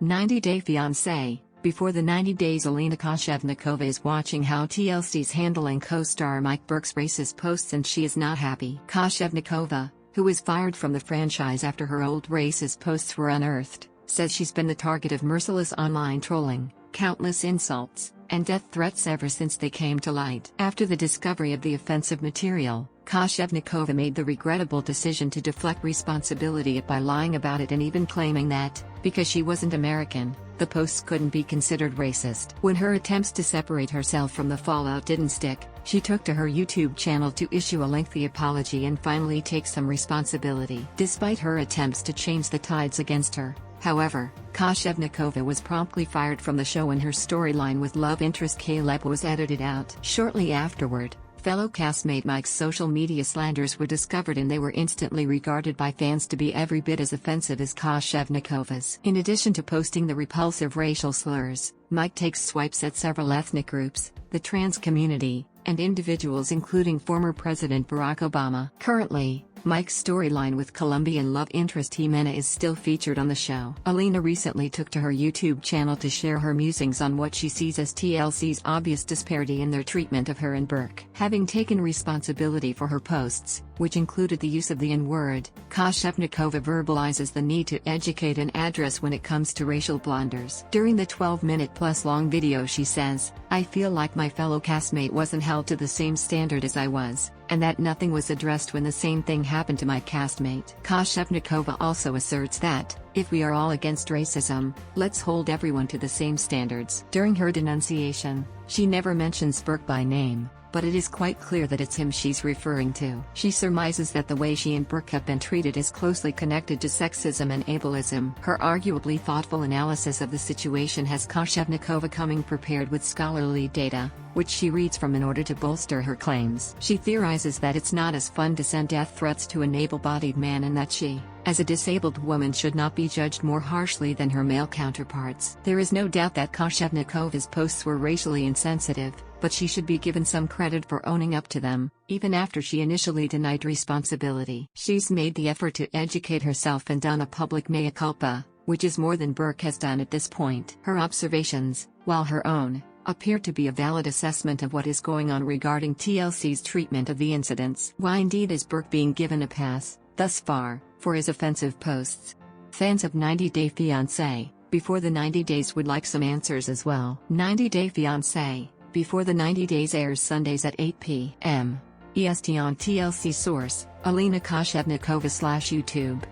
90-Day Fiancé. Before the 90 days, Alina Kozhevnikova is watching how TLC's handling co-star Mike Berk's racist posts, and she is not happy. Kozhevnikova, who was fired from the franchise after her old racist posts were unearthed, says she's been the target of merciless online trolling, countless insults, and death threats ever since they came to light. After the discovery of the offensive material, Kozhevnikova made the regrettable decision to deflect responsibility by lying about it and even claiming that, because she wasn't American, the posts couldn't be considered racist. When her attempts to separate herself from the fallout didn't stick, she took to her YouTube channel to issue a lengthy apology and finally take some responsibility. Despite her attempts to change the tides against her, however, Kozhevnikova was promptly fired from the show when her storyline with love interest Caleb was edited out. Shortly afterward, fellow castmate Mike's social media slanders were discovered, and they were instantly regarded by fans to be every bit as offensive as Kozhevnikova's. In addition to posting the repulsive racial slurs, Mike takes swipes at several ethnic groups, the trans community, and individuals including former President Barack Obama. Currently, Mike's storyline with Colombian love interest Jimena is still featured on the show. Alina recently took to her YouTube channel to share her musings on what she sees as TLC's obvious disparity in their treatment of her and Berk. Having taken responsibility for her posts, which included the use of the N-word, Kozhevnikova verbalizes the need to educate and address when it comes to racial blunders. During the 12-minute-plus long video, she says, "I feel like my fellow castmate wasn't held to the same standard as I was, and that nothing was addressed when the same thing happened to my castmate." Kozhevnikova also asserts that, if we are all against racism, let's hold everyone to the same standards. During her denunciation, she never mentions Berk by name, but it is quite clear that it's him she's referring to. She surmises that the way she and Berk have been treated is closely connected to sexism and ableism. Her arguably thoughtful analysis of the situation has Kozhevnikova coming prepared with scholarly data, which she reads from in order to bolster her claims. She theorizes that it's not as fun to send death threats to an able-bodied man, and that she, as a disabled woman, should not be judged more harshly than her male counterparts. There is no doubt that Kozhevnikova's posts were racially insensitive, but she should be given some credit for owning up to them, even after she initially denied responsibility. She's made the effort to educate herself and done a public mea culpa, which is more than Berk has done at this point. Her observations, while her own, appear to be a valid assessment of what is going on regarding TLC's treatment of the incidents. Why indeed is Berk being given a pass, thus far, for his offensive posts? Fans of 90-Day Fiancé, Before the 90 Days would like some answers as well. 90-Day Fiancé, Before the 90 Days airs Sundays at 8 p.m. EST on TLC. Source: Alina Kozhevnikova /YouTube.